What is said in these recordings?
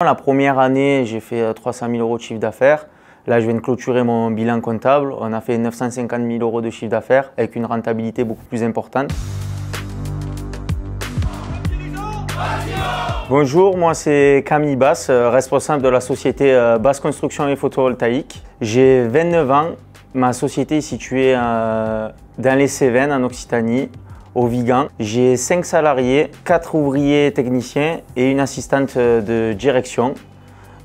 La première année, j'ai fait 300 000 € de chiffre d'affaires. Là, je viens de clôturer mon bilan comptable. On a fait 950 000 € de chiffre d'affaires avec une rentabilité beaucoup plus importante. Bonjour, moi c'est Camille Basse, responsable de la société Basse Construction et Photovoltaïque. J'ai 29 ans. Ma société est située dans les Cévennes, en Occitanie, au Vigan. J'ai 5 salariés, 4 ouvriers techniciens et une assistante de direction.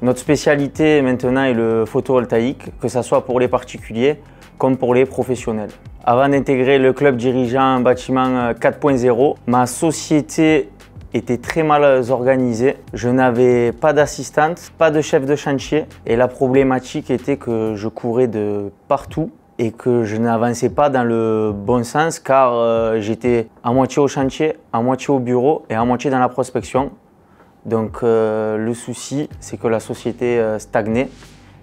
Notre spécialité maintenant est le photovoltaïque, que ce soit pour les particuliers comme pour les professionnels. Avant d'intégrer le club dirigeant bâtiment 4.0, ma société était très mal organisée. Je n'avais pas d'assistante, pas de chef de chantier et la problématique était que je courais de partout et que je n'avançais pas dans le bon sens car j'étais à moitié au chantier, à moitié au bureau et à moitié dans la prospection. Donc le souci, c'est que la société stagnait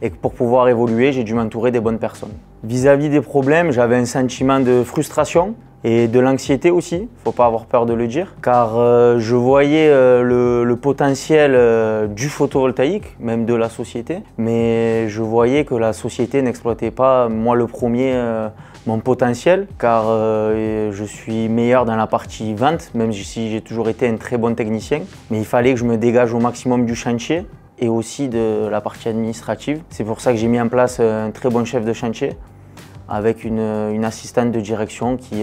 et que pour pouvoir évoluer, j'ai dû m'entourer des bonnes personnes. Vis-à-vis des problèmes, j'avais un sentiment de frustration et de l'anxiété aussi, il ne faut pas avoir peur de le dire, car je voyais le potentiel du photovoltaïque, même de la société, mais je voyais que la société n'exploitait pas, moi le premier, mon potentiel, car je suis meilleur dans la partie vente, même si j'ai toujours été un très bon technicien, mais il fallait que je me dégage au maximum du chantier et aussi de la partie administrative. C'est pour ça que j'ai mis en place un très bon chef de chantier, avec une assistante de direction qui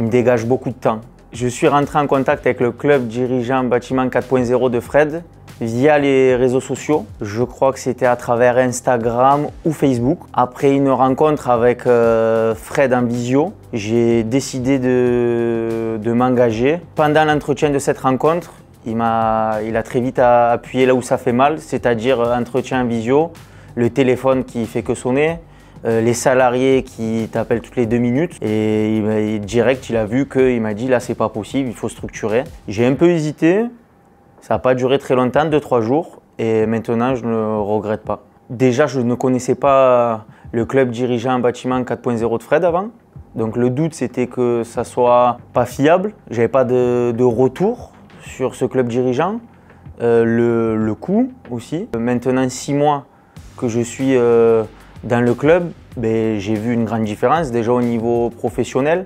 me dégage beaucoup de temps. Je suis rentré en contact avec le club dirigeant bâtiment 4.0 de Fred via les réseaux sociaux. Je crois que c'était à travers Instagram ou Facebook. Après une rencontre avec Fred en visio, j'ai décidé de m'engager. Pendant l'entretien de cette rencontre, il a très vite appuyé là où ça fait mal, c'est-à-dire entretien en visio, le téléphone qui fait que sonner, les salariés qui t'appellent toutes les 2 minutes et direct il a vu qu'il m'a dit là c'est pas possible, il faut structurer. J'ai un peu hésité, ça n'a pas duré très longtemps, 2-3 jours et maintenant je ne regrette pas. Déjà je ne connaissais pas le club dirigeant bâtiment 4.0 de Fred avant, donc le doute c'était que ça soit pas fiable, j'avais pas de retour sur ce club dirigeant, le coût aussi. Maintenant 6 mois que je suis dans le club, j'ai vu une grande différence déjà au niveau professionnel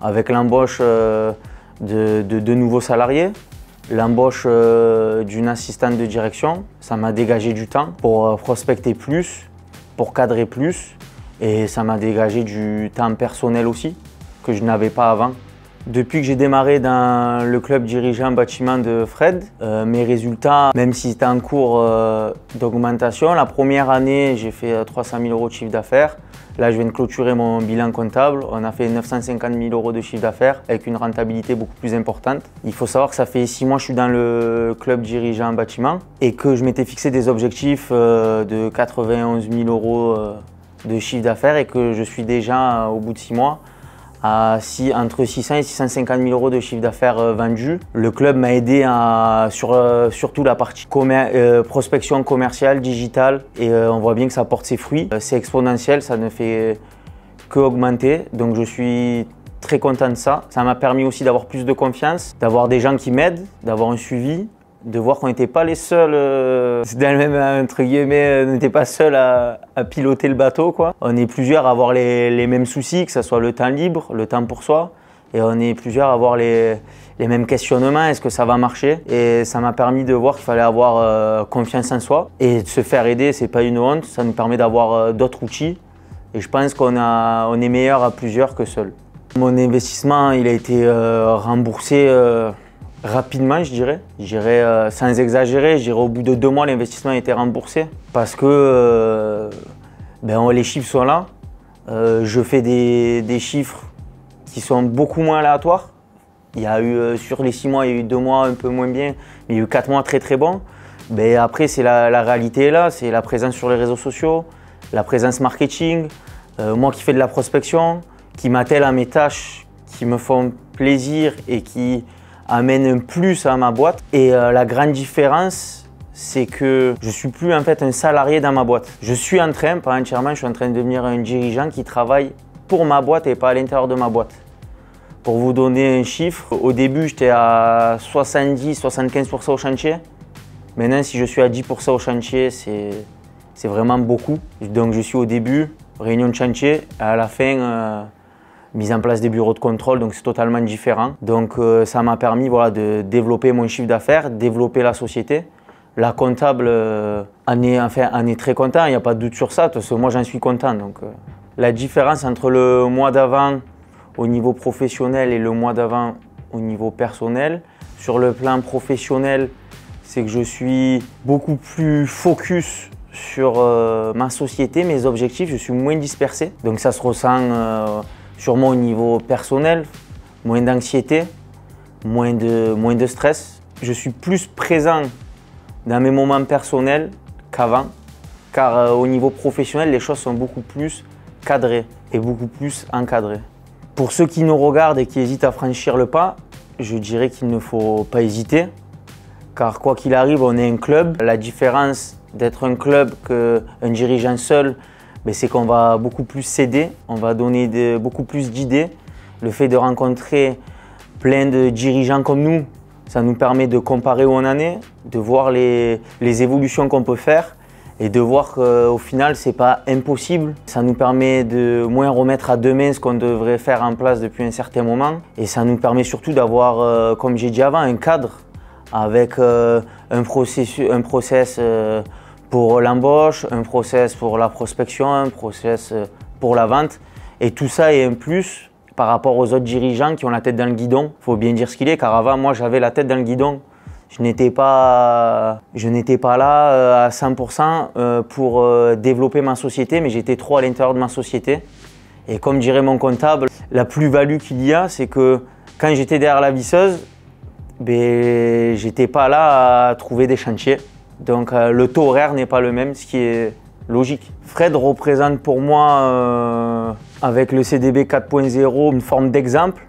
avec l'embauche de nouveaux salariés, l'embauche d'une assistante de direction. Ça m'a dégagé du temps pour prospecter plus, pour cadrer plus et ça m'a dégagé du temps personnel aussi que je n'avais pas avant. Depuis que j'ai démarré dans le club dirigeant bâtiment de Fred, mes résultats, même si c'était en cours d'augmentation, la première année j'ai fait 300 000 € de chiffre d'affaires. Là je viens de clôturer mon bilan comptable, on a fait 950 000 € de chiffre d'affaires avec une rentabilité beaucoup plus importante. Il faut savoir que ça fait 6 mois que je suis dans le club dirigeant bâtiment et que je m'étais fixé des objectifs de 91 000 € de chiffre d'affaires et que je suis déjà au bout de 6 mois entre 600 et 650 000 € de chiffre d'affaires vendus. Le club m'a aidé surtout la partie prospection commerciale, digitale et on voit bien que ça porte ses fruits. C'est exponentiel, ça ne fait qu'augmenter, donc je suis très content de ça. Ça m'a permis aussi d'avoir plus de confiance, d'avoir des gens qui m'aident, d'avoir un suivi, de voir qu'on n'était pas les seuls, dans le même, entre guillemets, on n'était pas seuls à piloter le bateau, quoi. On est plusieurs à avoir les mêmes soucis, que ce soit le temps libre, le temps pour soi, et on est plusieurs à avoir les mêmes questionnements, est-ce que ça va marcher? Et ça m'a permis de voir qu'il fallait avoir confiance en soi, et de se faire aider, c'est pas une honte, ça nous permet d'avoir d'autres outils, et je pense qu'on est meilleur à plusieurs que seul. Mon investissement, il a été remboursé rapidement, je dirais sans exagérer, je dirais au bout de 2 mois l'investissement a été remboursé parce que les chiffres sont là. Je fais des chiffres qui sont beaucoup moins aléatoires. Il y a eu sur les 6 mois, il y a eu 2 mois un peu moins bien, mais il y a eu 4 mois très bons. Après c'est la réalité est là, c'est la présence sur les réseaux sociaux, la présence marketing, moi qui fais de la prospection, qui m'attelle à mes tâches qui me font plaisir et qui amène un plus à ma boîte. Et la grande différence, c'est que je ne suis plus en fait un salarié dans ma boîte. Je suis pas entièrement, je suis en train de devenir un dirigeant qui travaille pour ma boîte et pas à l'intérieur de ma boîte. Pour vous donner un chiffre, au début j'étais à 70-75% au chantier. Maintenant, si je suis à 10% au chantier, c'est vraiment beaucoup. Donc je suis au début, réunion de chantier, à la fin, mise en place des bureaux de contrôle, donc c'est totalement différent. Donc ça m'a permis voilà, de développer mon chiffre d'affaires, développer la société. La comptable en est très content, il n'y a pas de doute sur ça, parce que moi j'en suis content. Donc, la différence entre le mois d'avant au niveau professionnel et le mois d'avant au niveau personnel, sur le plan professionnel, c'est que je suis beaucoup plus focus sur ma société, mes objectifs, je suis moins dispersé. Donc ça se ressent sûrement au niveau personnel, moins d'anxiété, moins de stress. Je suis plus présent dans mes moments personnels qu'avant, car au niveau professionnel, les choses sont beaucoup plus cadrées et beaucoup plus encadrées. Pour ceux qui nous regardent et qui hésitent à franchir le pas, je dirais qu'il ne faut pas hésiter, car quoi qu'il arrive, on est un club. La différence d'être un club qu'un dirigeant seul, c'est qu'on va beaucoup plus s'aider, on va donner beaucoup plus d'idées. Le fait de rencontrer plein de dirigeants comme nous, ça nous permet de comparer où on en est, de voir les évolutions qu'on peut faire et de voir qu'au final, ce n'est pas impossible. Ça nous permet de moins remettre à demain ce qu'on devrait faire en place depuis un certain moment. Et ça nous permet surtout d'avoir, comme j'ai dit avant, un cadre avec un process pour l'embauche, un process pour la prospection, un process pour la vente. Et tout ça est un plus par rapport aux autres dirigeants qui ont la tête dans le guidon. Il faut bien dire ce qu'il est, car avant, moi, j'avais la tête dans le guidon. Je n'étais pas là à 100% pour développer ma société, mais j'étais trop à l'intérieur de ma société. Et comme dirait mon comptable, la plus-value qu'il y a, c'est que quand j'étais derrière la visseuse, j'étais pas là à trouver des chantiers. Donc le taux horaire n'est pas le même, ce qui est logique. Fred représente pour moi, avec le CDB 4.0, une forme d'exemple,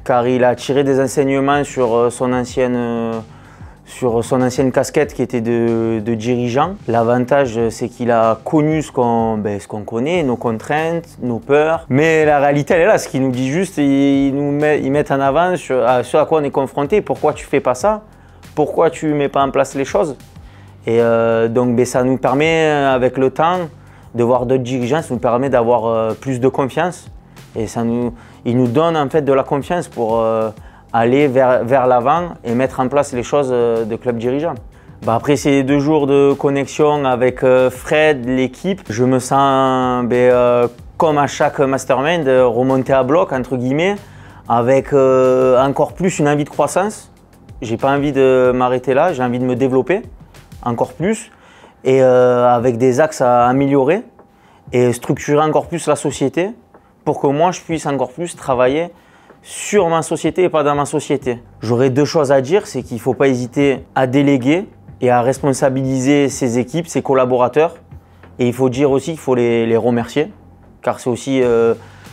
car il a tiré des enseignements sur son ancienne casquette qui était de dirigeant. L'avantage, c'est qu'il a connu ce qu'on connaît, nos contraintes, nos peurs. Mais la réalité, elle est là. Ce qu'il nous dit juste, ils mettent en avant ce à quoi on est confronté. Pourquoi tu ne fais pas ça? Pourquoi tu ne mets pas en place les choses? Et donc ça nous permet, avec le temps, de voir d'autres dirigeants, ça nous permet d'avoir plus de confiance. Et il nous donne en fait de la confiance pour aller vers l'avant et mettre en place les choses de club dirigeant. Après ces 2 jours de connexion avec Fred, l'équipe, je me sens comme à chaque mastermind, remonté à bloc entre guillemets, avec encore plus une envie de croissance. J'ai pas envie de m'arrêter là, j'ai envie de me développer encore plus et avec des axes à améliorer et structurer encore plus la société pour que moi je puisse encore plus travailler sur ma société et pas dans ma société. J'aurais 2 choses à dire, c'est qu'il ne faut pas hésiter à déléguer et à responsabiliser ses équipes, ses collaborateurs. Et il faut dire aussi qu'il faut les remercier, car c'est aussi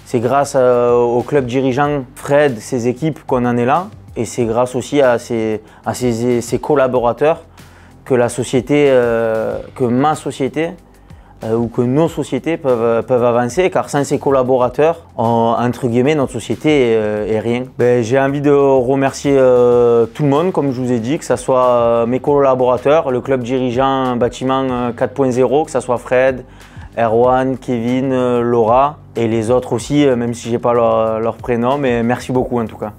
c'est grâce au club dirigeant Fred, ses équipes qu'on en est là, et c'est grâce aussi à ses collaborateurs que la société, que ma société ou que nos sociétés peuvent avancer, car sans ces collaborateurs, entre guillemets, notre société est rien. J'ai envie de remercier tout le monde, comme je vous ai dit, que ce soit mes collaborateurs, le club dirigeant bâtiment 4.0, que ce soit Fred, Erwan, Kevin, Laura et les autres aussi, même si je n'ai pas leur prénom, mais merci beaucoup en tout cas.